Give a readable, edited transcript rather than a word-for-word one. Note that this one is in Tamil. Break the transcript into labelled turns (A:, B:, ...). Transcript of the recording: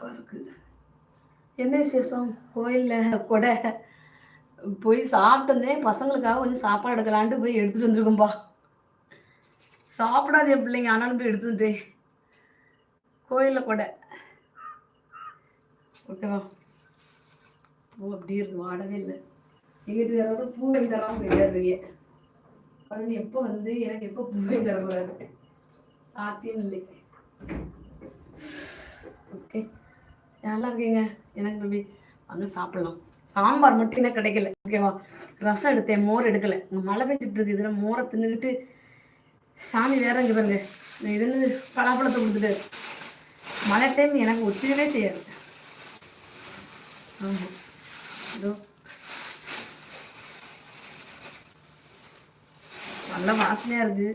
A: இருக்குது. என்ன விசேஷம்? கோயிலில் கொடை போய் சாப்பிட்டோன்னே பசங்களுக்காக கொஞ்சம் சாப்பாடு எடுக்கலான்ட்டு போய் எடுத்துகிட்டு வந்துருக்கோம்பா. சாப்பிடாது என் பிள்ளைங்க, ஆனாலும் போய் எடுத்துட்டு வந்துட்டேன். கோயிலில் கொடை. ஓகேவா? பூ அப்படி இருக்கு, வாடவே இல்லை. எங்கள் வீட்டுக்காரோட பூ வாங்கி தரலாம் போயிட்டார் வெளியே. அப்படின்னு எப்போ வந்து எனக்கு எப்போ பூ வாங்கி தர போகிறாரு? சாத்தியம் இல்லை. ஓகே, நல்லா இருக்கீங்க. எனக்கு பேபி வாங்க சாப்பிட்லாம். சாம்பார் மட்டும் என்ன கிடைக்கல. ஓகேவா? ரசம் எடுத்தேன், மோர் எடுக்கலை. மழை பெஞ்சிட்டு இருக்கு. இதில் மோரை தின்னுக்கிட்டு சாமி வேற இங்கே பாருங்க, இதுன்னு பலாப்பழத்தை கொடுத்துட்டு மழை டைம் எனக்கு ஒத்துக்கவே செய்யாது. ஆமாம், இதோ நல்ல வாசனையாக இருக்குது.